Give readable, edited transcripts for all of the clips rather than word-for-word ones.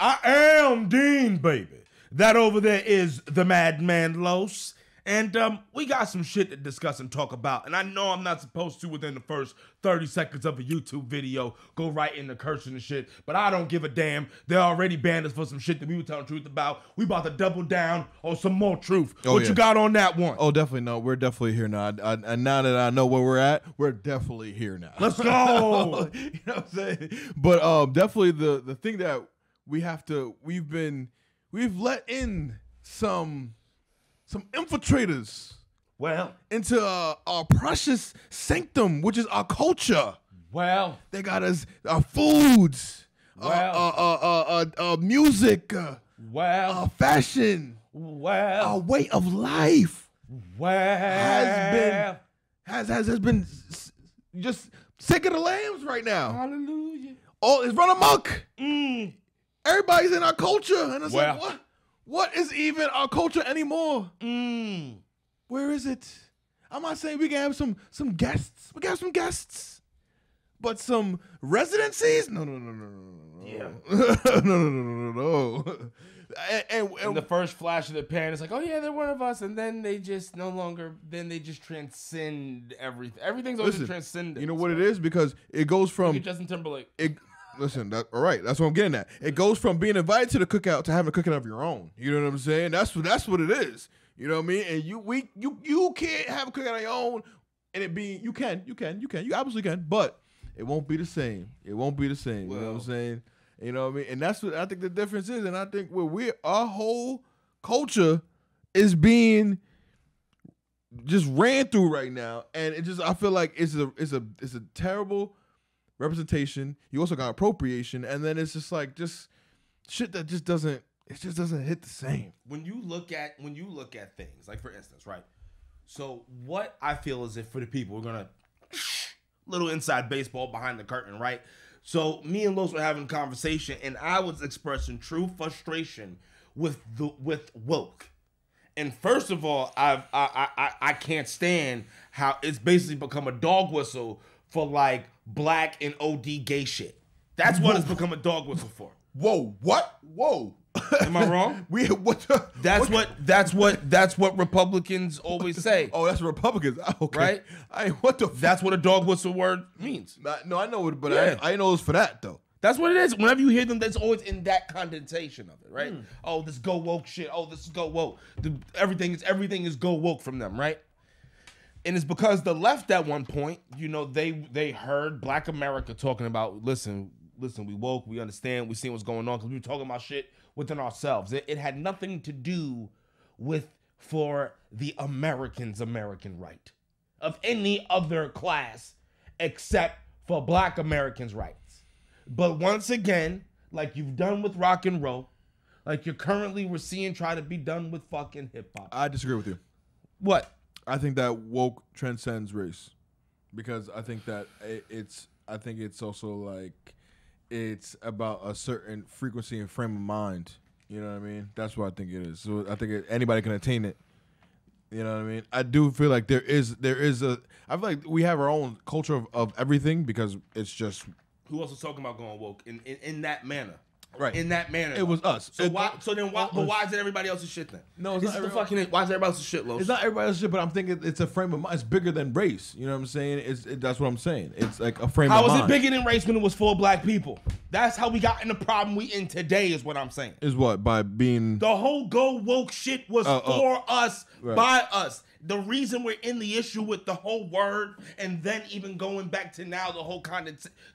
I am Dean, baby. That over there is the Madman Los. And we got some shit to discuss and talk about. And I know I'm not supposed to, within the first 30 seconds of a YouTube video, go right into cursing and shit. But I don't give a damn. They already banned us for some shit that we were telling the truth about. We about to double down on some more truth. What you got on that one? Oh, definitely no. We're definitely here now. And now that I know where we're at, we're definitely here now. Let's go. You know what I'm saying? But definitely the thing that we've let in some infiltrators into our precious sanctum, which is our culture. Well, they got us our foods, music, fashion, our way of life. Has been just sick of the lambs right now. Hallelujah. Oh, it's run amok. Everybody's in our culture, and it's like, what is even our culture anymore? Where is it? I'm not saying we can have some guests. We can have some guests, but some residencies? No. Yeah. No. And the first flash of the pan, it's like, oh yeah, they're one of us, and then they just transcend everything. Everything's always transcendent. You know what it is? Because it goes from Justin Timberlake. Listen, all right, that's what I'm getting at. It goes from being invited to the cookout to having a cookout of your own. You know what I'm saying? That's what it is. You know what I mean? And you can't have a cookout of your own, and it be you absolutely can, but it won't be the same. It won't be the same. You know what I'm saying? You know what I mean? And that's what I think the difference is. And I think our whole culture is being just ran through right now, and I feel like it's a terrible representation. You also got appropriation, and then it's just like shit that just doesn't hit the same. When you look at things, like for instance, right? So what I feel is, if for the people, we're gonna little inside baseball behind the curtain, right? So me and Los were having a conversation, and I was expressing true frustration with woke. And first of all, I can't stand how it's basically become a dog whistle for like black and OD gay shit. That's what it's become a dog whistle for. Whoa, what? Whoa. Am I wrong? That's what Republicans always say. Oh, that's Republicans. Okay. Right? What the That's what a dog whistle word means. No, I know it, but I didn't know it was for that though. That's what it is. Whenever you hear them, that's always in that condensation of it, right? Oh, this go woke shit. Oh, this is go woke. Everything is go woke from them, right? And it's because the left at one point, you know, they heard Black America talking about, listen, we woke, we understand, we see what's going on, because we were talking about shit within ourselves. It had nothing to do with for the American right of any other class except for Black Americans' rights. But once again, like you've done with rock and roll, like we're seeing try to be done with fucking hip hop. I disagree with you. What? I think that woke transcends race, because I think that it's also like it's about a certain frequency and frame of mind. You know what I mean? That's what I think it is. So I think anybody can attain it. You know what I mean? I do feel like I feel like we have our own culture of everything, because it's just. Who else was talking about going woke in that manner? Right. In that manner. It was us. So why is it everybody else's shit then? No, it's not why is everybody else's shit, Los? It's not everybody else's shit, but I'm thinking it's a frame of mind. It's bigger than race. You know what I'm saying? That's what I'm saying. It's like a frame of mind. How is it bigger than race when it was for black people? That's how we got in the problem we in today, is what I'm saying. Is what? By being... The whole go woke shit was for us, right. By us. The reason we're in the issue with the whole word, and then even going back to now the whole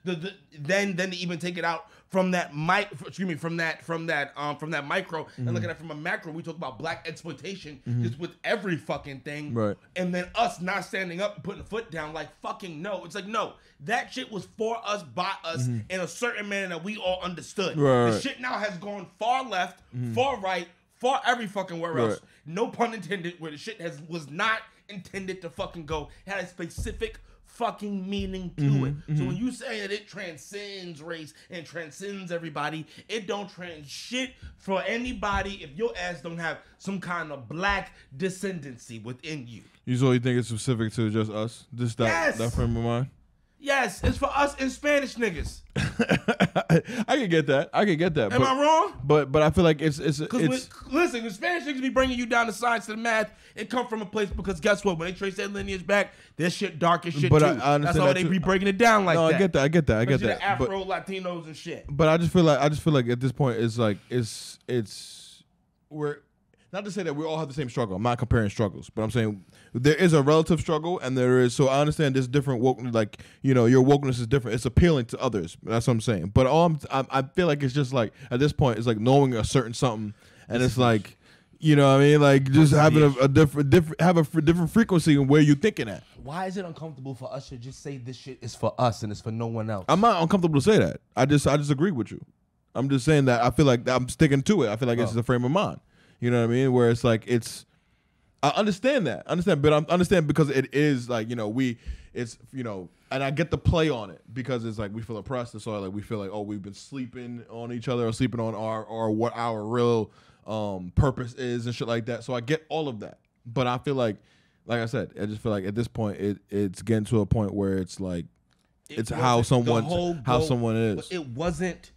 then to even take it out from that from that micro and look at it from a macro. We talk about black exploitation just with every fucking thing, right? And then us not standing up and putting a foot down, like fucking no. It's like no, that shit was for us, by us, in a certain manner that we all understood. Right. The shit now has gone far left, far right, far every fucking where else. No pun intended, where the shit was not intended to fucking go. It had a specific fucking meaning to it. So when you say that it transcends race and transcends everybody, it don't trans shit for anybody if your ass don't have some kind of black descendancy within you. You think it's specific to just us? Just that frame of mind? Yes, it's for us and Spanish niggas. I can get that. Am I wrong? But I feel like it's Listen, when Spanish niggas be bringing you down the science to the math, it come from a place because guess what? When they trace their lineage back, their shit dark as shit But too. I understand That's why that they too. be breaking it down like no, that. I get that. Especially that. the Afro Latinos and shit. But I just feel like at this point it's like it's we're not to say that we all have the same struggle. I'm not comparing struggles, but I'm saying there is a relative struggle, and there is. So I understand there's different woke, like your wokeness is different. It's appealing to others. That's what I'm saying. But I feel like it's just like at this point it's like knowing a certain something, and it's like what I mean, like just having a different frequency in where you're thinking at. Why is it uncomfortable for us to just say this shit is for us and it's for no one else? I'm not uncomfortable to say that. I just agree with you. I'm just saying that I feel like I'm sticking to it. I feel like it's a frame of mind. You know what I mean? Where it's like I understand that. But I understand because it is like, and I get the play on it because it's like we feel oppressed and so like we feel like, oh, we've been sleeping on each other or sleeping on our what our real purpose is and shit like that. So I get all of that. But I feel like I said, I just feel like at this point it's getting to a point where it's like it's how someone is. It wasn't.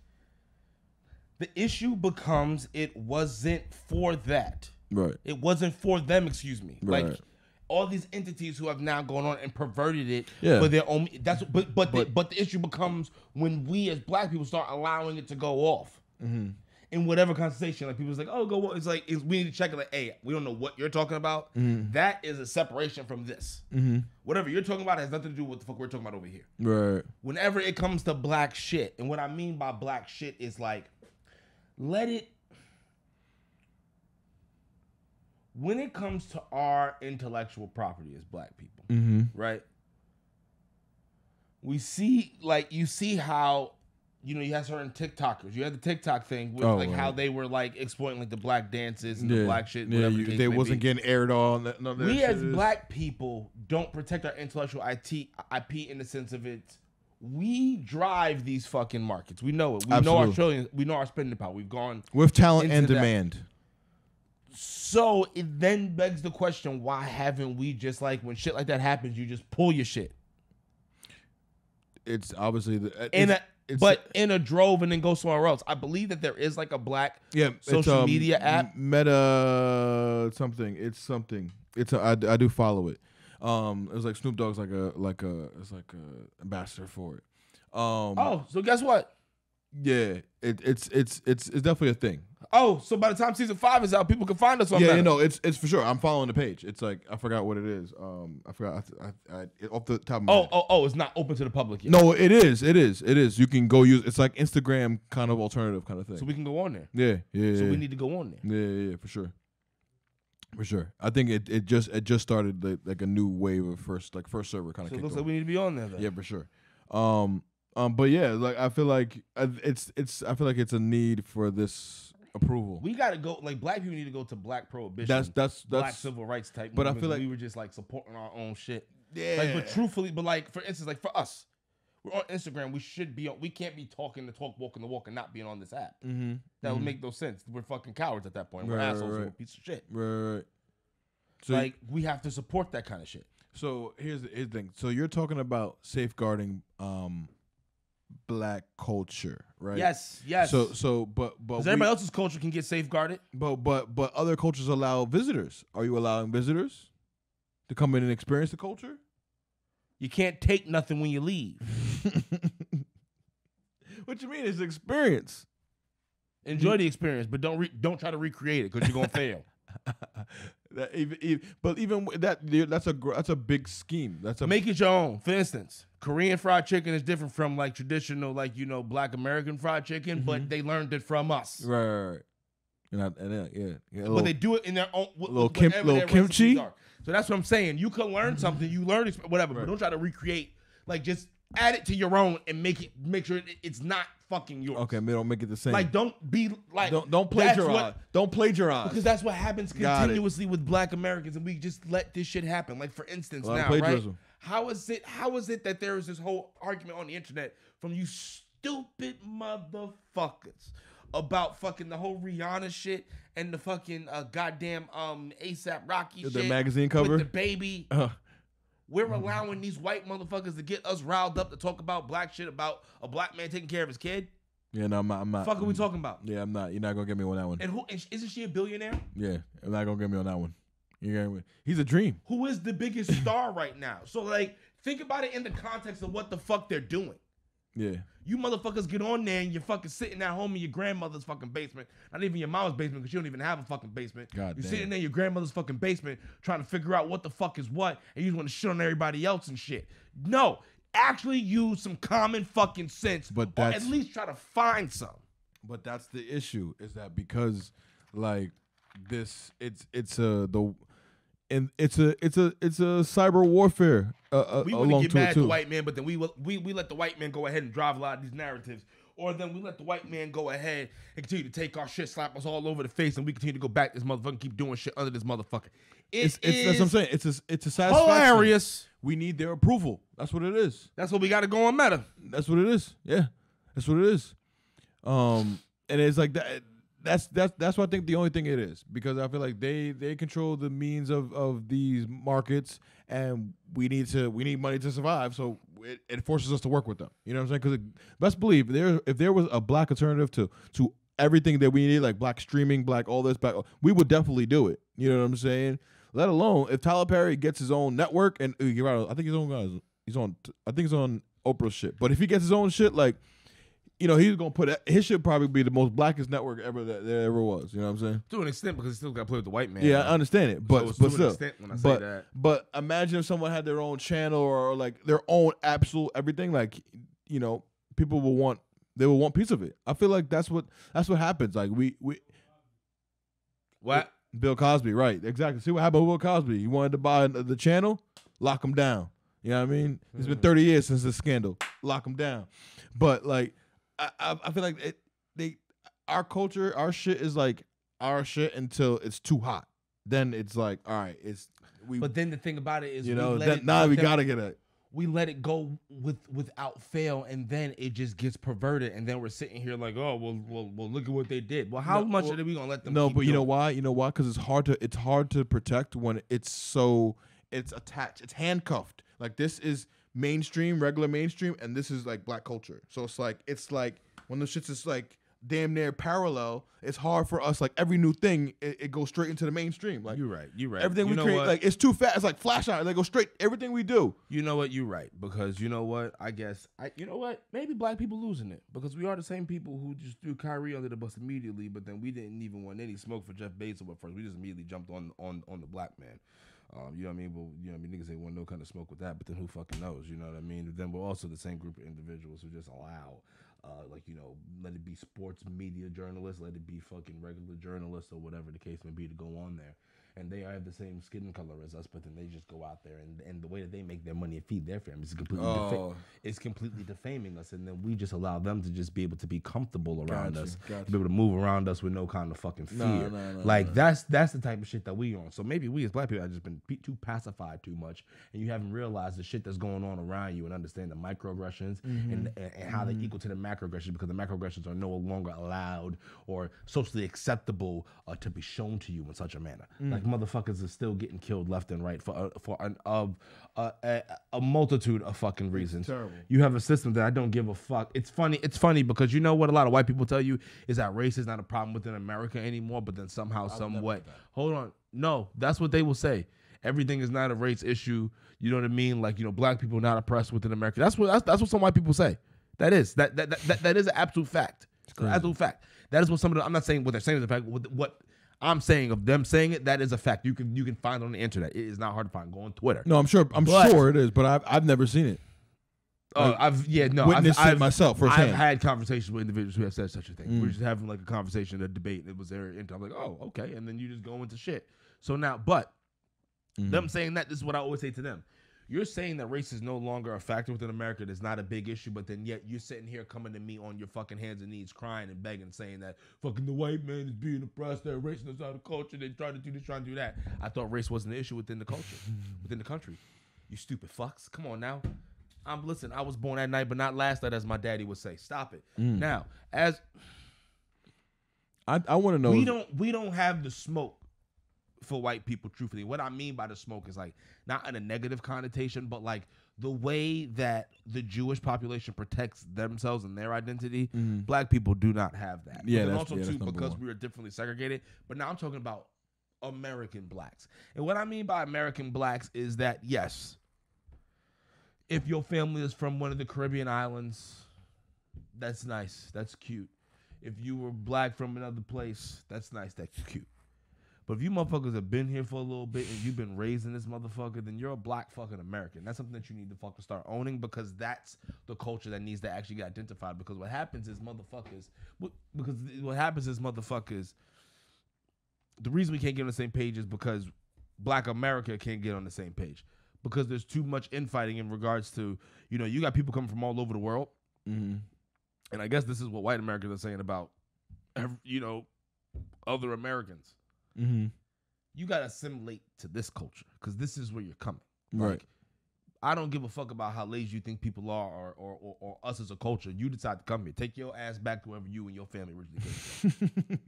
The issue becomes it wasn't for that. Right. It wasn't for them, excuse me. Right. Like all these entities who have now gone on and perverted it Yeah. for their own. But the issue becomes when we as black people start allowing it to go off. Mm-hmm. In whatever conversation, like people's like, oh, go. It's like we need to check it. Like, hey, we don't know what you're talking about. Mm-hmm. That is a separation from this. Mm-hmm. Whatever you're talking about has nothing to do with what the fuck we're talking about over here. Right. Whenever it comes to black shit, and what I mean by black shit is like, when it comes to our intellectual property as black people, right? We see, like, you see how, you have certain TikTokers. You had the TikTok thing with how they were like exploiting like the black dances and the black shit. Yeah, they wasn't getting aired on. We as black people don't protect our intellectual IP in the sense of it. We drive these fucking markets. We know it. We know our trillions. We know our spending power. We've gone with talent and demand. So it then begs the question: why haven't we just like when shit like that happens, you just pull your shit? It's obviously in a drove and then go somewhere else. I believe that there is like a black social media app. Meta something. It's something. I do follow it. It was like Snoop Dogg's like a ambassador for it. So guess what? Yeah, it's definitely a thing. Oh, so by the time season 5 is out, people can find us on that. Yeah, it's for sure. I'm following the page. It's like I forgot what it is. I forgot. I off the top of my head. It's not open to the public yet. No, it is. You can go use. It's like Instagram kind of alternative kind of thing. So we can go on there. Yeah. So we need to go on there. Yeah, for sure. For sure, I think it just started like a new wave of first server kind of. So it looks like we need to be on there. Then. Yeah, for sure. But yeah, like I feel like it's a need for this approval. We gotta go. Like black people need to go to black prohibition. That's black civil rights type. But I feel like we were just like supporting our own shit. Yeah. Like, but truthfully, like for instance, like for us, we're on Instagram. We should be on. We can't be talking the talk, walking the walk, and not being on this app. Mm-hmm. That would make no sense. We're fucking cowards at that point. We're assholes. We're a piece of shit. Right. So like we have to support that kind of shit. So here's the thing. So you're talking about safeguarding black culture, right? Yes. But everybody else's culture can get safeguarded. But other cultures allow visitors. Are you allowing visitors to come in and experience the culture? You can't take nothing when you leave. What you mean? It's an experience. Enjoy the experience, but don't try to recreate it because you're gonna fail. But even that's a big scheme. Make it your own. For instance, Korean fried chicken is different from like traditional Black American fried chicken, but they learned it from us. Right. And but they do it in their own little kimchi. So that's what I'm saying. You can learn something. You learn whatever, but don't try to recreate. Like just add it to your own and make sure it's not fucking yours. Okay, don't make it the same. Like don't be like don't plagiarize. Don't plagiarize. Because that's what happens continuously with Black Americans, and we just let this shit happen. Like for instance, now, right? How is it that there is this whole argument on the internet from you stupid motherfuckers about fucking the whole Rihanna shit and the fucking goddamn ASAP Rocky shit, the magazine cover with the baby? We're allowing these white motherfuckers to get us riled up to talk about black shit about a black man taking care of his kid. Yeah, no, I'm not. Fuck are we talking about? Yeah, I'm not. You're not gonna get me on that one. And isn't she a billionaire? Yeah, you're not gonna get me on that one. You get me? He's a dream. Who is the biggest star right now? So like, think about it in the context of what the fuck they're doing. Yeah. You motherfuckers get on there and you're fucking sitting at home in your grandmother's fucking basement. Not even your mom's basement because you don't even have a fucking basement. God You're damn. sitting there in your grandmother's fucking basement trying to figure out what the fuck is what, and you just want to shit on everybody else and shit. No, actually use some common fucking sense, But or that's- at least try to find some. But that's the issue, is that because like this, it's a cyber warfare We want to along get to mad it at the too. white man, but then we let the white man go ahead and drive a lot of these narratives. Or then we let the white man go ahead and continue to take our shit, slap us all over the face, and we continue to go back to this motherfucker and keep doing shit under this motherfucker. It's that's what I'm saying. It's a satisfaction. hilarious. We need their approval. That's what it is. That's what we got to go on Meta. That's what it is. Yeah, that's what it is. And it's like that. That's what I think the only thing it is, because I feel like they control the means of these markets, and we need money to survive. So it forces us to work with them. You know what I'm saying? Because best believe if there was a black alternative to everything that we need, like black streaming, black all this, black, we would definitely do it. You know what I'm saying? Let alone if Tyler Perry gets his own network, and I think he's on Oprah's shit. But if he gets his own shit, like, you know, he's gonna put his shit probably be the most blackest network ever that there ever was. You know what I'm saying? To an extent, because he still got to play with the white man. Yeah, I understand it, but it's to an still, extent when I say that. but imagine if someone had their own channel or like their own absolute everything. Like, you know, people will want piece of it. I feel like that's what happens. Like we What? Bill Cosby, right? Exactly. See what happened with Bill Cosby? He wanted to buy the channel, lock him down. You know what I mean? It's been 30 years since the scandal. Lock him down. But like, I feel like our culture, our shit is like our shit until it's too hot. Then it's like, all right, But then the thing about it is, you know, we gotta get it. We let it go without fail, and then it just gets perverted, and then we're sitting here like, oh, well, look at what they did. Well, how much are we gonna let them? No, keep but you know doing? why? You know why? Because it's hard to protect when it's attached, it's handcuffed. Like, this is mainstream, regular mainstream, and this is like black culture. So it's like when the shits is like damn near parallel, it's hard for us. Like, every new thing, it goes straight into the mainstream. Like, You're right. Everything You we know create, what? like, it's too fast. It's like flash out. They go straight. Everything we do. You know what? You're right, because you know what? I guess you know what? Maybe black people losing it, because we are the same people who just threw Kyrie under the bus immediately, but then we didn't even want any smoke for Jeff Bezos at first. We just immediately jumped on the black man. You know what I mean? But you know what I mean? Niggas ain't want no kind of smoke with that, but then who fucking knows? You know what I mean? But then we're also the same group of individuals who just allow, like, you know, let it be sports media journalists, let it be fucking regular journalists or whatever the case may be, to go on there. And they have the same skin color as us, but then they just go out there and the way that they make their money and feed their families is completely it's completely defaming us. And then we just allow them to just be able to be comfortable around us, to be able to move around us with no kind of fucking fear. That's the type of shit that we on. So maybe we as black people have just been too pacified too much, and you haven't realized the shit that's going on around you and understand the microaggressions and how they equal to the macroaggressions, because the macroaggressions are no longer allowed or socially acceptable to be shown to you in such a manner. Like, motherfuckers are still getting killed left and right for a multitude of fucking reasons. terrible. You have a system that I don't give a fuck. It's funny because you know what a lot of white people tell you is that race is not a problem within America anymore, but then somehow, somewhat, hold on. No, that's what they will say. Everything is not a race issue. You know what I mean? Like, you know, black people are not oppressed within America. That's what some white people say. That is an absolute fact. It's an absolute fact. That is what some of the, I'm not saying what they're saying is a fact. What I'm saying of them saying it, that is a fact. You can find it on the internet. It is not hard to find. Go on Twitter. No, I'm sure it is, but I've never seen it. I've witnessed it myself firsthand. I've had conversations with individuals who have said such a thing. We're just having like a conversation, a debate, and it was there. And I'm like, oh, okay. And then you just go into shit. So now, but them saying that, this is what I always say to them. You're saying that race is no longer a factor within America. It's not a big issue, but then yet you're sitting here coming to me on your fucking hands and knees, crying and begging, saying that fucking the white man is being oppressed, they're erasing us out of culture, they try to do this, trying to do that. I thought race wasn't an issue within the culture, within the country. You stupid fucks. Come on now. Listen, I was born at night, but not last night, as my daddy would say. Stop it. Now, as I want to know. we don't have the smoke for white people, truthfully. What I mean by the smoke is like not in a negative connotation, but like the way that the Jewish population protects themselves and their identity. Black people do not have that. Yeah, and that's- also yeah, too that's number because one. we are differently segregated. But now I'm talking about American blacks. And what I mean by American blacks is that yes, if your family is from one of the Caribbean islands, that's nice. That's cute. If you were black from another place, that's nice. That's cute. But if you motherfuckers have been here for a little bit and you've been raised in this motherfucker, then you're a black fucking American. That's something that you need to fucking start owning because that's the culture that needs to actually get identified. Because what happens is motherfuckers, the reason we can't get on the same page is because Black America can't get on the same page. Because there's too much infighting in regards to, you got people coming from all over the world. Mm-hmm. And I guess this is what white Americans are saying about, other Americans. Mm-hmm. You got to assimilate to this culture because this is where you're coming. Right. Like, I don't give a fuck about how lazy you think people are or us as a culture. You decide to come here. Take your ass back to wherever you and your family originally came from.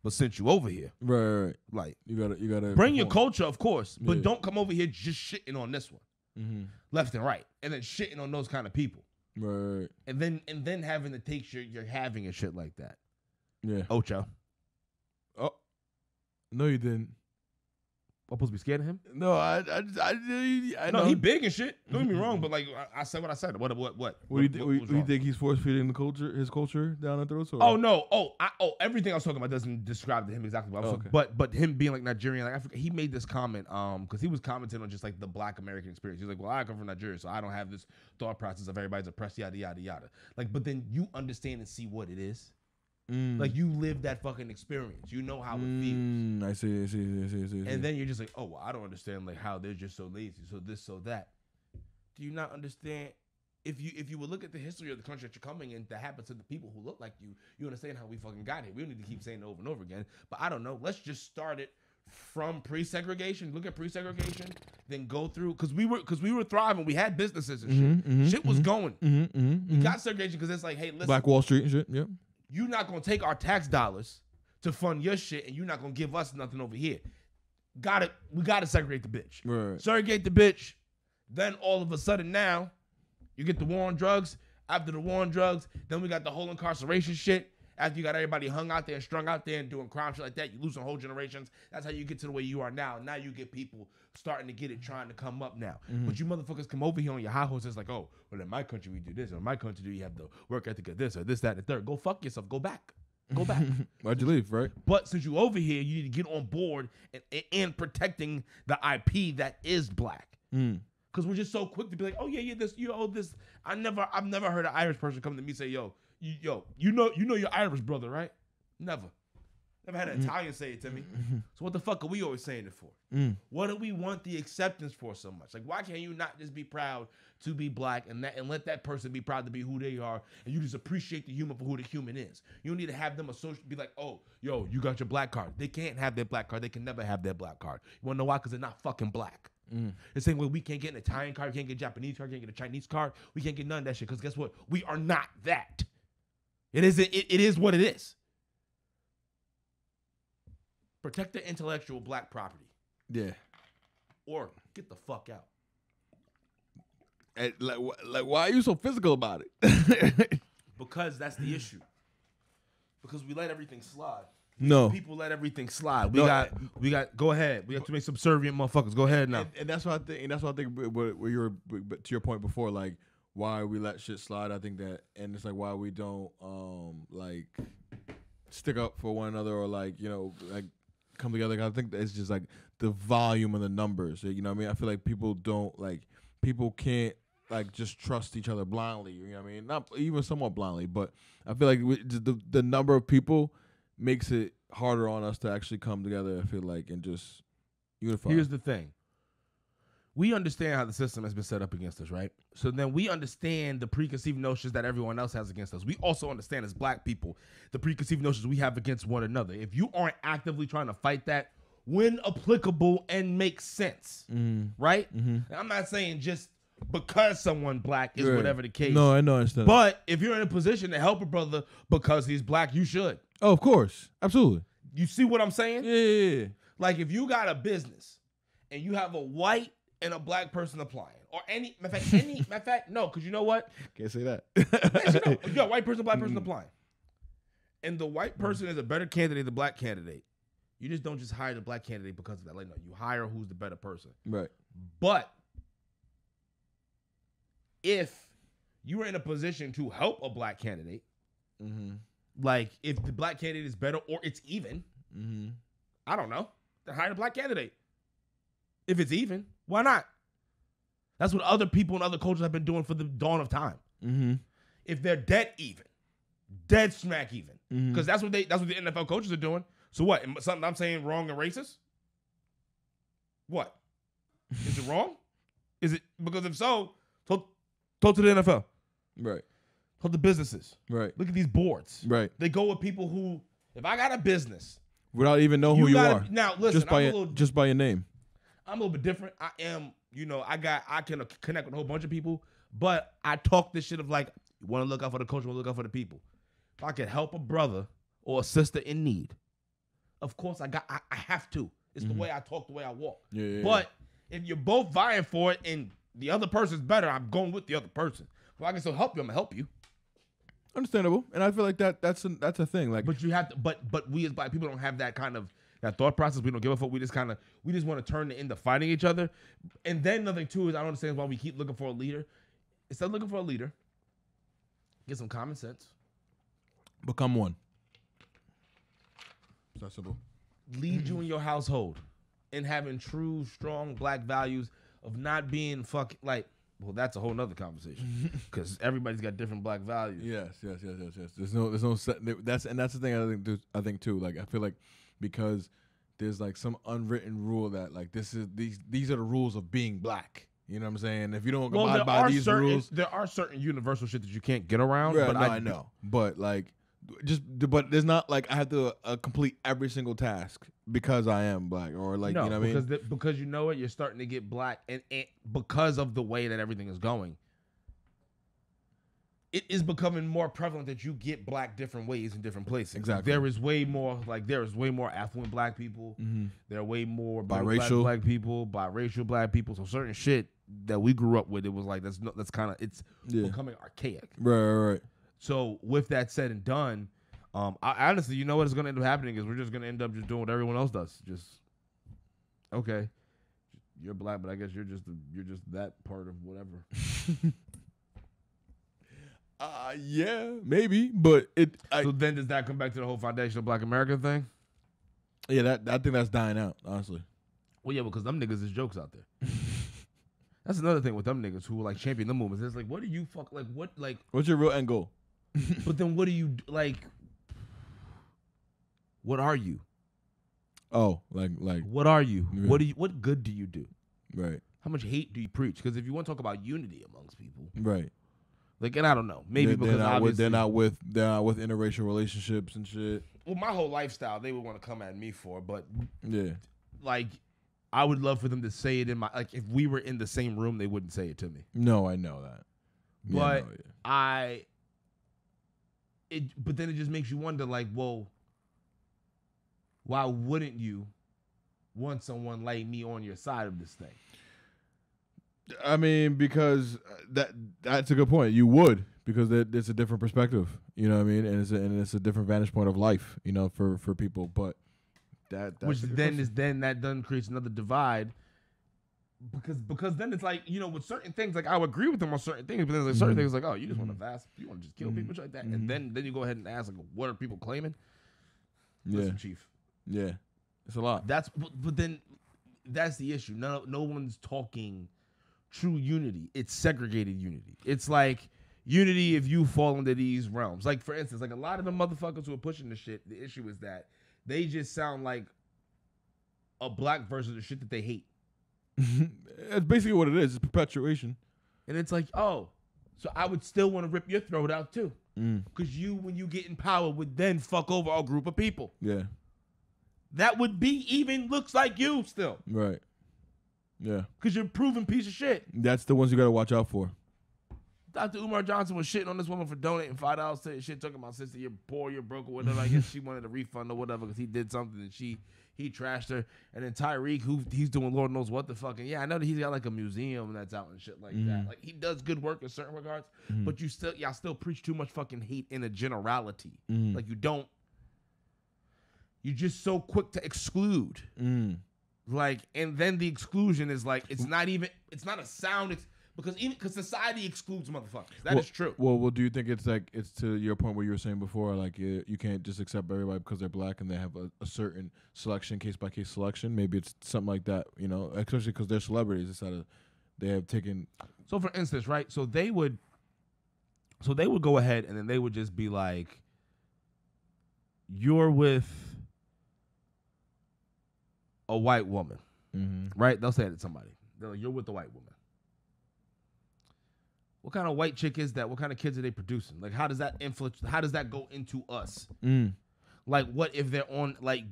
But since you over here, Right. like, You gotta bring your perform. culture, of course, but Yeah. don't come over here just shitting on this one, Mm-hmm. left and right, and then shitting on those kind of people, Right. and then having to take you're having and shit like that. Yeah. Ocho, Oh. No, you didn't. I'm supposed to be scared of him? No, I No, know. he big and shit. Don't get me wrong, but like I said what I said. What? What do you was wrong? think he's force feeding his culture down our throats? Or? Oh no! Everything I was talking about doesn't describe to him exactly what I was Okay. talking. But him being like Nigerian, like Africa, he made this comment because he was commenting on just like the Black American experience. He's like, well, I come from Nigeria, so I don't have this thought process of everybody's oppressed, yada yada yada. Like, but then you understand and see what it is. Like you live that fucking experience. You know how it feels. I see. And then you're just like, oh, well, I don't understand like how they're just so lazy, so this, so that. Do you not understand? If you would look at the history of the country that you're coming in, that happens to the people who look like you understand how we fucking got here. We don't need to keep saying it over and over again. But I don't know. Let's just start it from pre-segregation. Look at pre-segregation, then go through because we were thriving. We had businesses and shit. Shit was going. We got segregation because it's like, hey, listen, Black Wall Street and shit. Yep. you're not gonna take our tax dollars to fund your shit, and you're not gonna give us nothing over here. We gotta segregate the bitch. Right. Segregate the bitch. Then all of a sudden now, you get the war on drugs. After the war on drugs, then we got the whole incarceration shit. After you got everybody hung out there and strung out there and doing crime shit like that, you losing whole generations. That's how you get to the way you are now. Now you get people starting to get it, trying to come up now. But you motherfuckers come over here on your high horses like, oh, well, in my country we do this. Or in my country you have the work ethic of this or this, that, and the third. Go fuck yourself. Go back. Go back. Why'd you leave? Right. But since you over here, you need to get on board and protecting the IP that is black. Because we're just so quick to be like, oh yeah, this, this. I've never heard an Irish person come to me and say, you know your Irish brother, right? Never had an Italian say it to me. So what the fuck are we always saying it for? What do we want the acceptance for so much? Like, why can't you not just be proud to be black and let that person be proud to be who they are, and you just appreciate the human for who the human is? You don't need to have them be like, oh, yo, you got your black card. They can't have their black card. They can never have their black card. You wanna know why? Because they're not fucking black. The same way we can't get an Italian card, we can't get a Japanese card, we can't get a Chinese card, we can't get none of that shit. Because guess what? We are not that. It is what it is. Protect the intellectual black property. Yeah. Or get the fuck out. And like, why are you so physical about it? Because that's the issue. Because we let everything slide. No. People let everything slide. We got. Go ahead. We have to make subservient motherfuckers. Go ahead now. And that's what I think. And that's what I think. Where you were, but to your point before, like why we let shit slide. I think that, and it's like why we don't like stick up for one another or like like come together. I think that it's just like the volume and the numbers. You know what I mean? I feel like people can't like just trust each other blindly. You know what I mean? Not even somewhat blindly, but I feel like the number of people makes it harder on us to actually come together, I feel like, and just unify. Here's the thing. We understand how the system has been set up against us, right? So then we understand the preconceived notions that everyone else has against us. We also understand as black people the preconceived notions we have against one another. If you aren't actively trying to fight that, when applicable and makes sense, right? I'm not saying just because someone black is whatever the case. No, I know. I understand. But if you're in a position to help a brother because he's black, you should. Oh, of course. Absolutely. You see what I'm saying? Yeah. Like if you got a business and you have a white and a black person applying, or any matter of fact, no, because you know what? Can't say that. Yes, you know, you got a white person, a black person applying, and the white person is a better candidate than the black candidate. You just don't just hire the black candidate because of that. Like no, you hire who's the better person. Right. But if you were in a position to help a black candidate, like if the black candidate is better or it's even, I don't know, then hire the black candidate. If it's even, why not? That's what other people in other cultures have been doing for the dawn of time. If they're dead even, dead smack even, because that's what the NFL coaches are doing. So what? Something I'm saying wrong and racist? What? Is it wrong? Is it because if so, talk to the NFL. Right. Talk to businesses. Right. Look at these boards. Right. They go with people who, if I got a business, without even know who you are. Now listen, just by your name. I'm a little bit different. I am, I can connect with a whole bunch of people, but I talk this shit of like, you want to look out for the coach, you want to look out for the people. If I can help a brother or a sister in need, of course I have to. It's the way I talk, the way I walk. Yeah. But if you're both vying for it and the other person's better, I'm going with the other person. If I can still help you, I'm gonna help you. Understandable, and I feel like that's a thing. Like, but you have to. But we as black people don't have that kind of that thought process. We don't give a fuck. We just want to turn it into fighting each other. And then another thing too is I don't understand why we keep looking for a leader. Instead of looking for a leader, get some common sense. Become one. It's that simple. Lead you in your household and having true, strong black values of not being like. Well, that's a whole nother conversation because everybody's got different black values. Yes. There's no that's the thing I think too. Like I feel like because there's like some unwritten rule that like these are the rules of being black. You know what I'm saying? If you don't abide by these rules, there are certain universal shit that you can't get around. Right, but no, I know. But like, but there's not like I have to complete every single task because I am black or like no, you know what I mean? Because you know what, you're starting to get black, and because of the way that everything is going, it is becoming more prevalent that you get black different ways in different places. Exactly. There is way more affluent black people. There are way more biracial black people, biracial black people. So certain shit that we grew up with, it was like that's kind of it's becoming archaic. Right. So with that said and done, I honestly, you know what is going to end up happening is we're just going to end up just doing what everyone else does. Just okay, you're black, but I guess you're just that part of whatever. Yeah, maybe, but so then does that come back to the whole foundational Black America thing? Yeah, I think that's dying out, honestly. Well, yeah, because them niggas is jokes out there. That's another thing with them niggas who like champion the movements. It's like, what do you what's your real end goal? But then what do you like? What are you? Oh, like what are you? Yeah. What good do you do? Right. How much hate do you preach? Because if you want to talk about unity amongst people, right. Like, and I don't know, maybe because they're not with interracial relationships and shit. Well, my whole lifestyle they would want to come at me for, but yeah, like I would love for them to say it in my like if we were in the same room, they wouldn't say it to me. No, I know that, but but then it just makes you wonder, like, well, why wouldn't you want someone like me on your side of this thing? I mean, because that's a good point. You would, because it's a different perspective. You know what I mean? And it's a different vantage point of life. You know, for people. But that's which then that creates another divide. Because then it's like, you know, with certain things, like I would agree with them on certain things, but then there's like certain things like, oh, you just want to fast, you want to just kill people like that, and then you go ahead and ask like, what are people claiming? Listen, Chief. Yeah, it's a lot. But then that's the issue. No one's talking true unity. It's segregated unity. It's like unity if you fall into these realms. Like for instance, like a lot of the motherfuckers who are pushing the shit, the issue is that they just sound like a black version of the shit that they hate. That's basically what it is. It's perpetuation. And it's like, oh, so I would still want to rip your throat out too. Because you, when you get in power, would then fuck over a group of people. Yeah. That would be even looks like you still. Right. Yeah. Because you're a proven piece of shit. That's the ones you got to watch out for. Dr. Umar Johnson was shitting on this woman for donating $5 to his shit, talking about, sister, you're poor, you're broke, or whatever. I guess she wanted a refund or whatever because he did something and he trashed her. And then Tyreek, he's doing Lord knows what the fuck. And yeah, I know that he's got like a museum that's out and shit like that. Like he does good work in certain regards, but y'all still preach too much fucking hate in a generality. Like you're just so quick to exclude. Like, and then the exclusion is like, it's not a sound. Because society excludes motherfuckers. That is true. Well, do you think it's to your point where you were saying before, like you can't just accept everybody because they're black and they have a certain selection, case by case selection? Maybe it's something like that, you know, especially because they're celebrities. They have taken. So for instance, right? So they would go ahead and then they would just be like, you're with a white woman, right? They'll say it to somebody. They're like, you're with a white woman. What kind of white chick is that? What kind of kids are they producing? Like, how does that influence? How does that go into us? Like, what if they're on, like,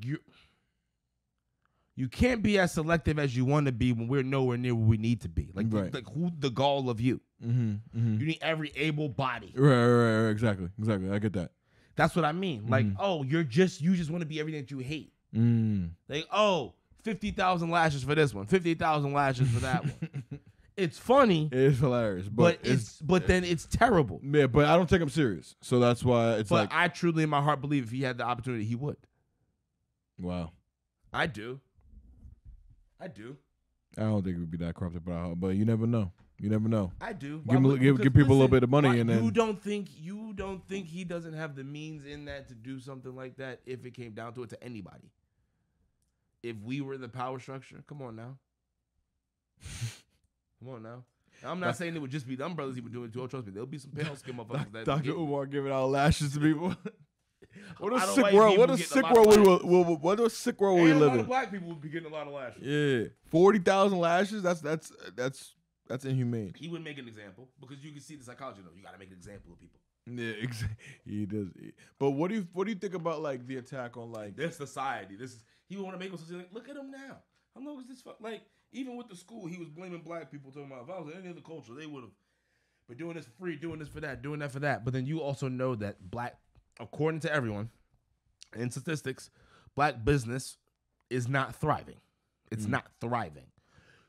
you can't be as selective as you want to be when we're nowhere near where we need to be. Like, right. like who the gall of you? You need every able body. Right. Exactly. I get that. That's what I mean. Like, oh, you just want to be everything that you hate. Like, oh, 50,000 lashes for this one, 50,000 lashes for that one. It's funny. It's hilarious, but then it's terrible. Yeah, but I don't take him serious, so that's why it's but I truly, in my heart, believe if he had the opportunity, he would. Wow. I do. I don't think it would be that corrupted, but you never know. I do. Give people a little bit of money, and then you don't think he doesn't have the means in that to do something like that if it came down to it to anybody. If we were the power structure, come on now. Come on now. I'm not saying it would just be them brothers he would do it to. Oh, trust me, there'll be some pale skin motherfuckers that Dr. Umar giving out lashes to people. What a sick world we live in. Black people would be getting a lot of lashes. Yeah, 40,000 lashes. That's inhumane. He would make an example because you can see the psychology. You got to make an example of people. Yeah, exactly. He does. But what do you think about like the attack on like their society? He would want to make us like, look at him now. How long is this? Like. Even with the school, he was blaming black people, talking about if I was in any other culture, they would have been doing this for free, doing this for that, doing that for that. But then you also know that according to everyone, in statistics, black business is not thriving. It's not thriving.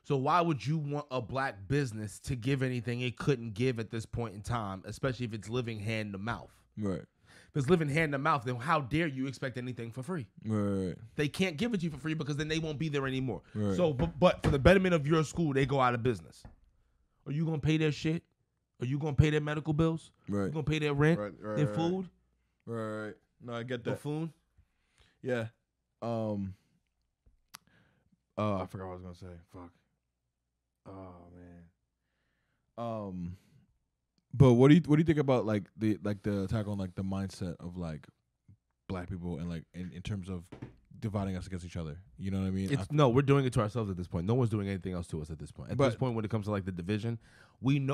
So why would you want a black business to give anything it couldn't give at this point in time, especially if it's living hand to mouth? Right. If it's living hand to mouth, then how dare you expect anything for free? Right. They can't give it to you for free because then they won't be there anymore. Right. So, but for the betterment of your school, they go out of business. Are you gonna pay their shit? Are you gonna pay their medical bills? Right. You gonna pay their rent, their food? Right. No, I get that. Buffoon. Yeah. I forgot what I was gonna say. Fuck. Oh man. But what do you think about like the attack on like the mindset of like black people and like in terms of dividing us against each other? You know what I mean? No, we're doing it to ourselves at this point. No one's doing anything else to us at this point. At this point, when it comes to like the division, we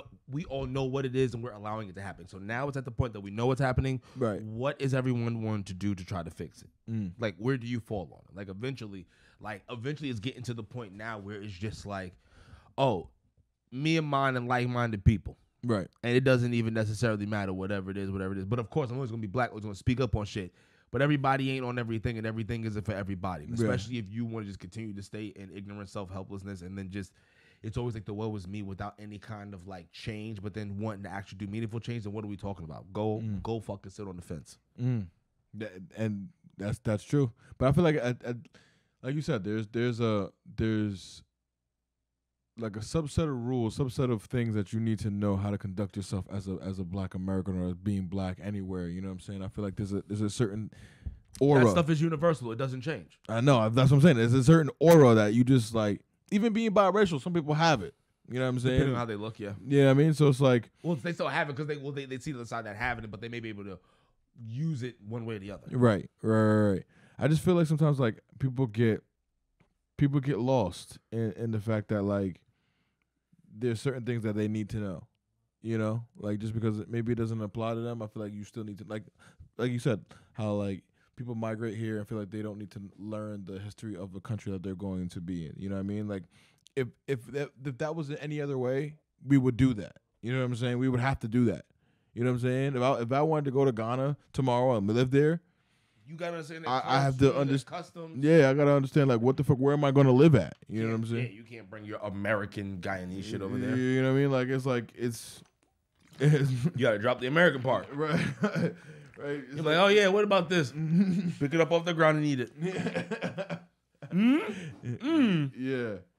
all know what it is and we're allowing it to happen. So now it's at the point that we know what's happening. Right. What is everyone wanting to do to try to fix it? Like, where do you fall on it? Like eventually it's getting to the point now where it's just like, oh, me and mine and like-minded people. Right. And it doesn't even necessarily matter whatever it is. But of course, I'm always going to be black. I'm always going to speak up on shit. But everybody ain't on everything, and everything isn't for everybody. Especially if you want to just continue to stay in ignorance, self-helplessness, and then just, it's always like the woe is me without any kind of like change, but then wanting to actually do meaningful change. Then what are we talking about? Go fucking sit on the fence. And that's true. But I feel like, like you said, there's like a subset of rules, subset of things that you need to know how to conduct yourself as a black American or as being black anywhere. You know what I'm saying? I feel like there's a certain aura. That stuff is universal. It doesn't change. I know. That's what I'm saying. There's a certain aura that you just like, even being biracial, some people have it. You know what I'm saying? Depending on how they look, yeah. Yeah, I mean, so it's like, well, they still have it because they see the side that having it, but they may be able to use it one way or the other. Right. I just feel like sometimes like people get lost in the fact that like there's certain things that they need to know, you know, like just because maybe it doesn't apply to them. I feel like you still need to like you said, how like people migrate here and feel like they don't need to learn the history of the country that they're going to be in. You know what I mean? Like if that was any other way, we would do that. You know what I'm saying? We would have to do that. You know what I'm saying? If I wanted to go to Ghana tomorrow and live there, you gotta understand that I have to understand. customs. Yeah, I gotta understand like what the fuck. Where am I going to live at? You know what I'm saying? Yeah, you can't bring your American Guyanese shit over there. You know what I mean? Like it's you gotta drop the American part. Right. Right. You're like, oh yeah, what about this? Pick it up off the ground and eat it.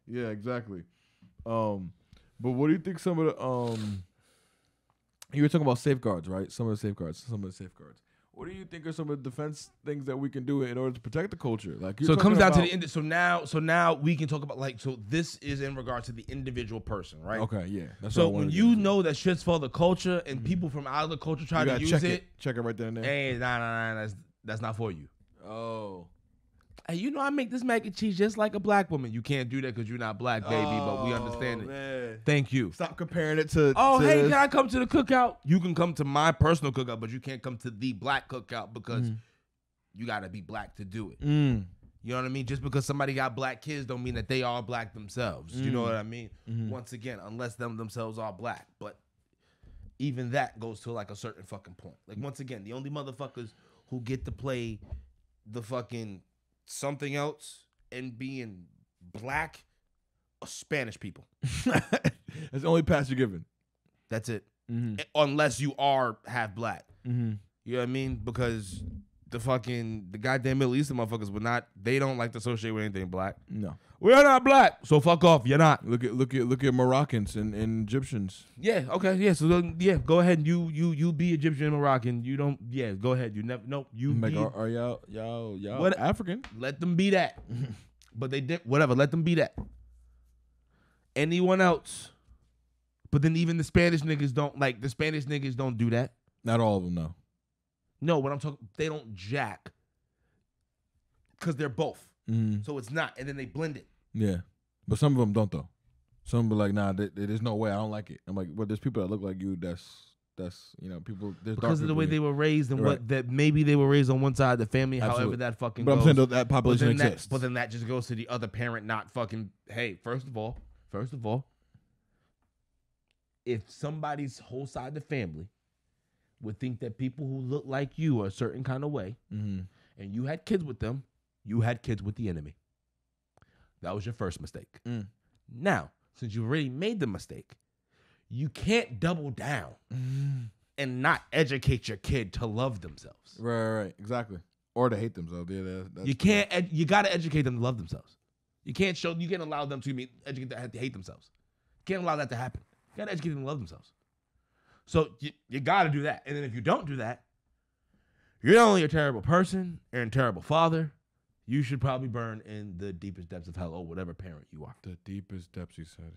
Yeah, exactly. But what do you think some of the you were talking about safeguards, right? Some of the safeguards. What do you think are some of the defense things that we can do in order to protect the culture? Like, so it comes down to the end. So now we can talk about like, so this is in regards to the individual person, right? Okay, yeah. That's so when you know that shit's for the culture and people from out of the culture try to use check it right there and there. Hey, nah, that's not for you. Oh. Hey, you know I make this mac and cheese just like a black woman. You can't do that because you're not black, baby. But we understand it. Man. Thank you. Stop comparing it to. Oh, to hey, this. can I come to the cookout? You can come to my personal cookout, but you can't come to the black cookout because you got to be black to do it. You know what I mean? Just because somebody got black kids don't mean that they are black themselves. You know what I mean? Once again, unless them themselves are black. But even that goes to like a certain fucking point. Like once again, the only motherfuckers who get to play the fucking something else and being black are Spanish people. That's the only pass you're given. That's it. Unless you are half black. You know what I mean? Because the goddamn Middle Eastern motherfuckers they don't like to associate with anything black. No. We're not black, so fuck off. You're not. Look at Moroccans and Egyptians. Yeah, okay, yeah. So then, yeah, go ahead. You be Egyptian and Moroccan. You don't. Yeah, go ahead. You never. Nope. You like, be. are y'all African? Let them be that. But they did whatever. Let them be that. Anyone else? But then even the Spanish niggas don't like. The Spanish niggas don't do that. Not all of them, no. No, what I'm talking, they don't jack. Because they're both. So it's not, and then they blend it. Yeah, but some of them don't though. Some be like, nah, there's no way. I don't like it. I'm like, well, there's people that look like you. That's people. There's because of the way they were raised and what that maybe they were raised on one side of the family. Absolutely. However that fucking. But goes. I'm saying that population exists. But then that just goes to the other parent not fucking. Hey, first of all, if somebody's whole side of the family would think that people who look like you are a certain kind of way, and you had kids with them. You had kids with the enemy. That was your first mistake. Now, since you already made the mistake, you can't double down and not educate your kid to love themselves. Right, exactly. Or to hate themselves. Yeah, that's you can't. You got to educate them to love themselves. You can't allow them to educate them to hate themselves. You can't allow that to happen. You got to educate them to love themselves. So you got to do that. And then if you don't do that, you're not only a terrible person, you're a terrible father. You should probably burn in the deepest depths of hell or whatever parent you are. The deepest depths, you said.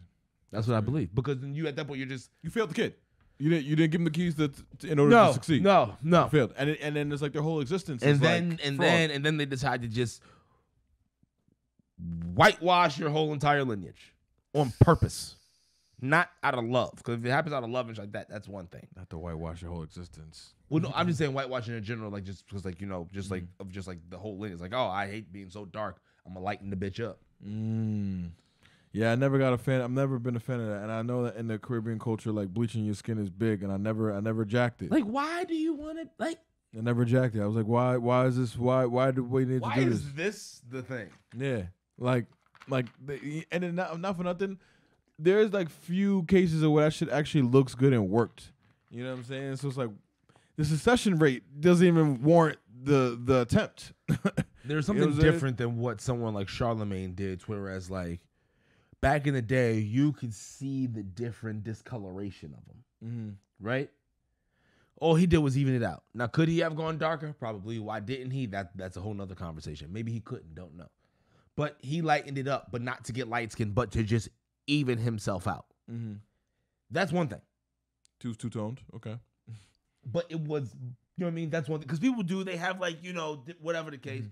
That's what I believe. Because then you at that point you failed the kid. You didn't give him the keys in order to succeed. No. You failed. And then it's like their whole existence. And then they decide to just whitewash your whole entire lineage on purpose. Not out of love. Because if it happens out of love and shit like that, that's one thing. Not to whitewash your whole existence. Well, no, I'm just saying whitewashing in general, like just because, like just like the whole lineage. Like, oh, I hate being so dark. I'm gonna lighten the bitch up. Yeah, I never got a fan. I've never been a fan of that, and I know that in the Caribbean culture, like bleaching your skin is big, and I never jacked it. Like, why do you want to like? I never jacked it. I was like, why is this? Why do we need to do this? Why is this the thing? Yeah, and then not for nothing. There's like few cases of where that shit actually looks good and worked. You know what I'm saying? So it's like the succession rate doesn't even warrant the attempt. There's something different than what someone like Charlemagne did, whereas like back in the day, you could see the different discoloration of them, right? All he did was even it out. Now, could he have gone darker? Probably. Why didn't he? That's a whole nother conversation. Maybe he couldn't. Don't know. But he lightened it up, but not to get light skin, but to just even himself out. That's one thing. Two-toned. Okay. But it was, you know what I mean? That's one thing. Because people do, they have like, whatever the case.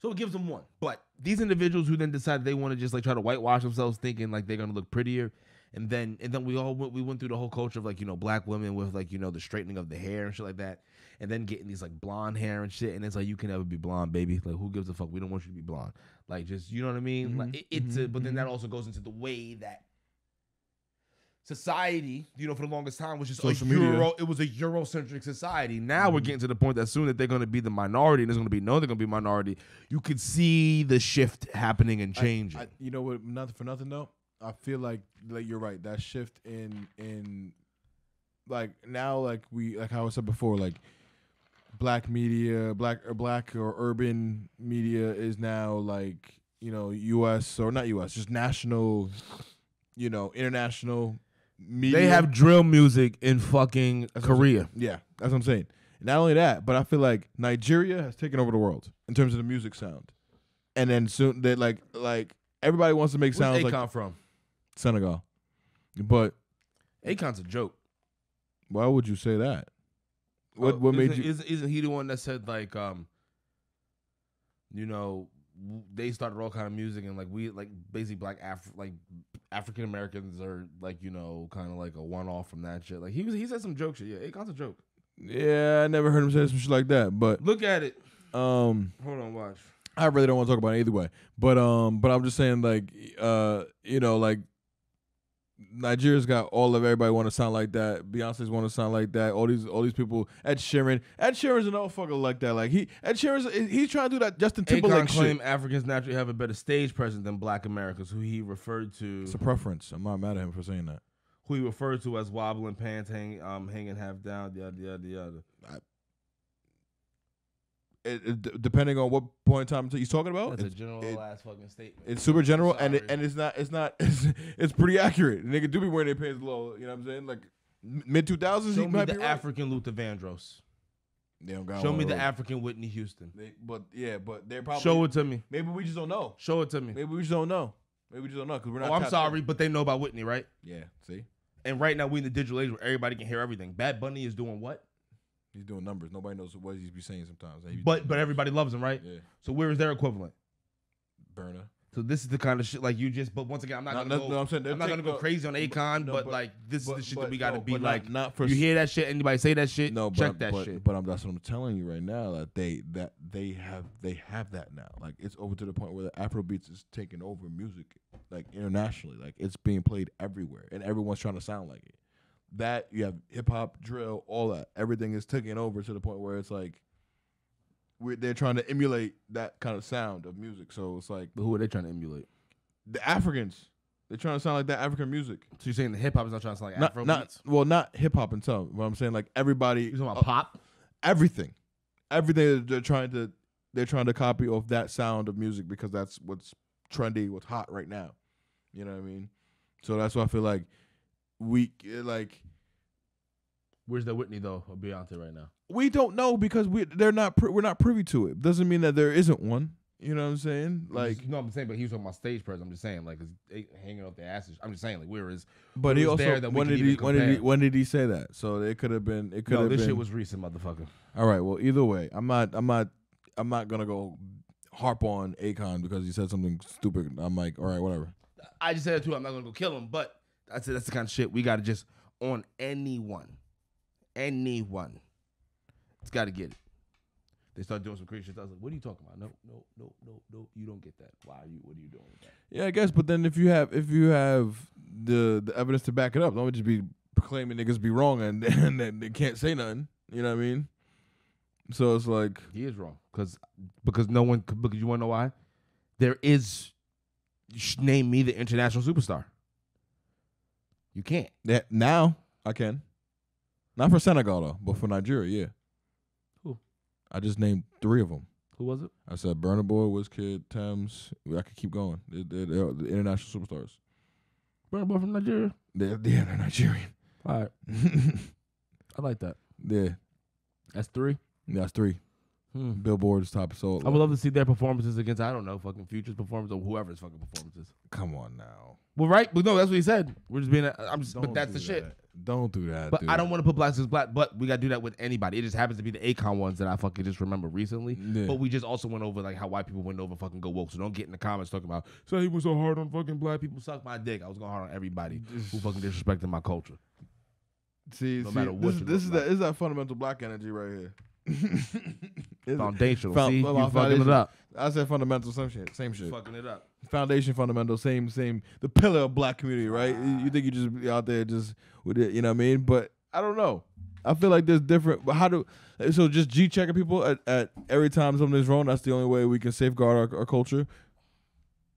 So it gives them one. But these individuals who then decide they want to just like try to whitewash themselves thinking like they're going to look prettier. And then we went through the whole culture of like, black women with like, the straightening of the hair and shit like that. And then getting these like blonde hair and shit. And it's like, you can never be blonde, baby. Like, who gives a fuck? We don't want you to be blonde. Like, just, you know what I mean? Like, but then that also goes into the way that society, for the longest time was just Social media. It was a Eurocentric society. Now we're getting to the point that soon that they're going to be the minority, and there's going to be they're going to be minority. You could see the shift happening and changing. You know what? Nothing for nothing though. I feel like you're right. That shift in like now, like how I said before, like black media, black or urban media is now like U.S. or not U.S. just national, international. Media. They have drill music in fucking Korea. Yeah, that's what I'm saying. Not only that, but I feel like Nigeria has taken over the world in terms of the music sound. And then soon they like everybody wants to make sounds Where's Akon like from? Senegal. But Akon's a joke. Why would you say that? What made you? Isn't he the one that said like they started all kind of music and like we like basically black African Americans are like kind of like a one off from that shit. Like he said some joke shit. Yeah, Akon's a joke. Yeah, I never heard him say some shit like that. But look at it. Hold on, watch. I really don't want to talk about it either way. But I'm just saying like like Nigeria's got all of everybody want to sound like that. Beyonce's want to sound like that. All these people. Ed Sheeran's an old fucker like that. Like Ed Sheeran's he's trying to do that Justin Timberlake shit. Claim Africans naturally have a better stage presence than Black Americans, who he referred to. It's a preference. I'm not mad at him for saying that. Who he referred to as wobbling pants, hanging half down, yada yada yada. Depending on what point in time he's talking about, that's a general ass fucking statement. It's super general, and it's pretty accurate. Nigga do be wearing their pants low. You know what I'm saying? Like mid 2000s. Show me the African Luther Vandross. They don't got Show me the African Whitney Houston. But they're probably show it to me. Maybe we just don't know. Show it to me. Maybe we just don't know. Because we're not. Oh, I'm sorry, but they know about Whitney, right? Yeah. See. And right now we in the digital age where everybody can hear everything. Bad Bunny is doing what? He's doing numbers. Nobody knows what he's be saying sometimes. But everybody loves him, right? Yeah. So where is their equivalent? Burner. So this is the kind of shit like you just. But once again, I'm not gonna go crazy on Akon. But like this is the shit that we gotta be like. Not for you hear that shit. Anybody say that shit? No, check that shit. But that's what I'm telling you right now. That they have that now. Like it's over to the point where the Afrobeats is taking over music, like internationally. Like it's being played everywhere, and everyone's trying to sound like it. That you have hip hop, drill, all that. Everything is taking over to the point where it's like they're trying to emulate that kind of sound of music. So it's like, but who are they trying to emulate? The Africans. They're trying to sound like that African music. So you're saying the hip hop is not trying to sound like Afrobeats? Not hip hop and some. But I'm saying like everybody. You're talking about pop? Everything they're trying to copy off that sound of music because that's what's trendy, what's hot right now. You know what I mean? So that's why I feel like. Where's the Whitney though or Beyonce right now? We don't know because we're not privy to it. Doesn't mean that there isn't one. You know what I'm saying? Like no, I'm saying, but he was talking about stage presence. I'm just saying, like, hanging off the asses. I'm just saying, like, where is? But he also when did he say that? So it could have been. It could have been. This shit was recent, motherfucker. All right. Well, either way, I'm not gonna go harp on Akon because he said something stupid. I'm like, all right, whatever. I just said it too. I'm not gonna go kill him, but. That's the kind of shit we got to just on anyone. It's got to get it. They start doing some crazy shit. I was like, what are you talking about? No, you don't get that. What are you doing with that? Yeah, I guess. But then if you have the evidence to back it up, don't just be proclaiming niggas be wrong and they can't say nothing. You know what I mean? So it's like he is wrong because no one. Because you want to know why? There is. Name me the international superstar. You can't. Yeah, now I can. Not for Senegal though, but for Nigeria, yeah. Who? I just named 3 of them. Who was it? I said Burna Boy, Wizkid, Thames. I could keep going. They're the international superstars. Burna Boy from Nigeria? They're Nigerian. All right. I like that. Yeah. That's 3? Yeah, that's 3. Billboard is top. So I would love to see their performances against, I don't know, fucking Future's performance or whoever's fucking performances. Come on now. Well, right? But no, that's what he said. We're just being, but that's the shit. Don't do that. But dude. I don't want to put blacks as black, but we got to do that with anybody. It just happens to be the Akon ones that I fucking just remember recently. Yeah. But we just also went over like how white people went over fucking Go Woke. So don't get in the comments talking about, so he was so hard on fucking black people. Suck my dick. I was going hard on everybody who fucking disrespected my culture. No matter what. This is that fundamental black energy right here. Foundational. See, you fucking it up. I said fundamental, same shit. Fucking it up. foundation, fundamental, same. The pillar of black community, right? You think you just be out there just with it, you know what I mean? But I don't know. I feel like there's different. But so just G checking people at every time something's wrong. That's the only way we can safeguard our culture.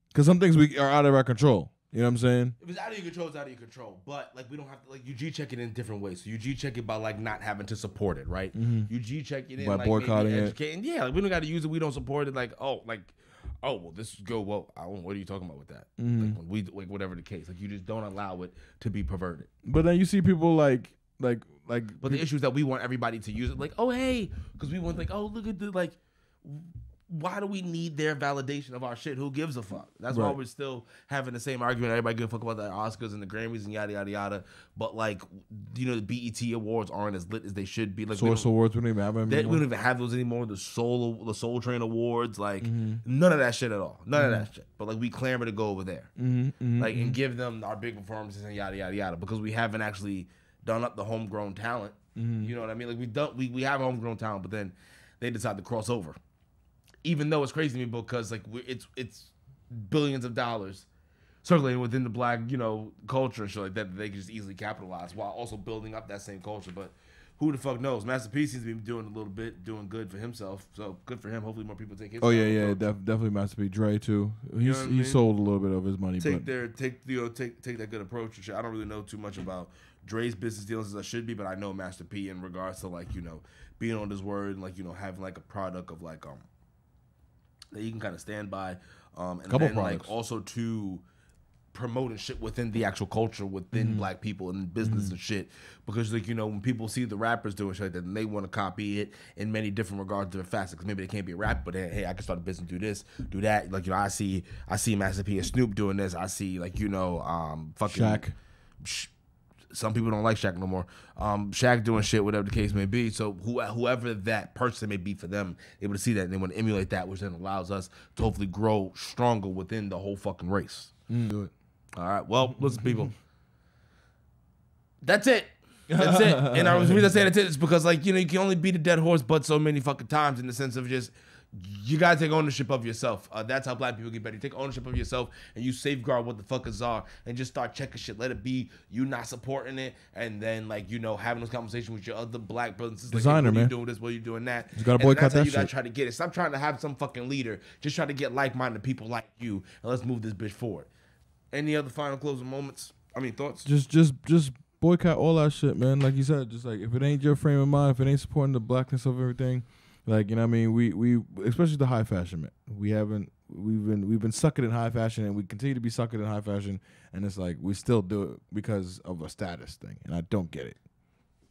Because some things we are out of our control. You know what I'm saying? If it's out of your control, it's out of your control. But like we don't have to like you G check it in different ways. So you G check it by like not having to support it, right? Mm-hmm. You G check it in by like boycotting maybe it. educating. Yeah, like we don't got to use it. We don't support it. Like well, this is go woke. What are you talking about with that? Mm-hmm. Like when we like whatever the case. Like you just don't allow it to be perverted. But then you see people like. But the issue is that we want everybody to use it. Like hey, because we want like look at the like. Why do we need their validation of our shit? Who gives a fuck? That's why we're still having the same argument. Everybody give a fuck about the Oscars and the Grammys and yada yada yada. But like, the BET awards aren't as lit as they should be. Like Source Awards, we don't even have them anymore. We don't even have those anymore. The Soul Train Awards, like none of that shit at all. None of that shit. But like we clamor to go over there, and give them our big performances and yada yada yada because we haven't actually done up the homegrown talent. You know what I mean? Like we have homegrown talent, but then they decide to cross over. Even though it's crazy to me because like it's billions of dollars circulating within the black culture and shit like that they can just easily capitalize while also building up that same culture. But who the fuck knows? Master P seems to be doing a little bit, doing good for himself. So good for him. Hopefully more people take his. Oh yeah, definitely Master P. Dre too. He sold a little bit of his money. Take that good approach and shit. I don't really know too much about Dre's business deals as I should be, but I know Master P in regards to like being on his word and like having like a product of like that you can kind of stand by, and couple then products. like also to promoting shit within the actual culture within black people and business and shit, because like when people see the rappers doing shit like that, and they want to copy it in many different regards, different facets. Because maybe they can't be a rapper, but hey, I can start a business, do this, do that. Like I see Master P and Snoop doing this. I see like fucking Shaq. Some people don't like Shaq no more. Shaq doing shit, whatever the case may be. So whoever that person may be for them, able to see that and they want to emulate that, which then allows us to hopefully grow stronger within the whole fucking race. Do it. All right. Well, listen, people. That's it. That's it. And the reason I say that's it is because like you can only beat a dead horse but so many fucking times in the sense of just. You gotta take ownership of yourself. That's how black people get better. You take ownership of yourself and you safeguard what the fuckers are and just start checking shit. Let it be you not supporting it and then like having those conversations with your other black brothers and sisters. Designer, like, hey, man. You doing this? What are you doing that? You gotta boycott that's how that you gotta shit. try to get it. Stop trying to have some fucking leader. Just try to get like-minded people like you and let's move this bitch forward. Any other final closing moments? Thoughts? Just boycott all that shit, man. Like you said, just like if it ain't your frame of mind, if it ain't supporting the blackness of everything. Like, what I mean? We especially the high fashion, man. We've been sucking in high fashion and we continue to be sucking in high fashion, and it's like we still do it because of a status thing, and I don't get it.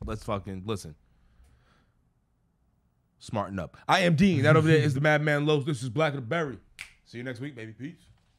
Let's fucking listen. Smarten up. I am Dean. That over there is the Madman Lowe's. This is Black of the Berry. See you next week, baby. Peace.